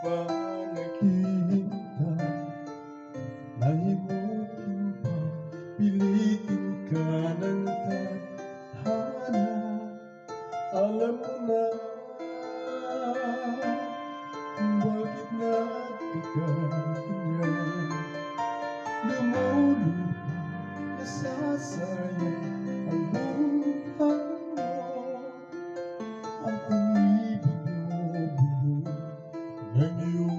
ba naghihintay? Nahimukin pa, pilitin ka ng tadhana. Alam mo na kung bakit nagkaganyan. Lumulupa, nasasayang ang buhay mo. Ang pag-ibig mo buo ng iyong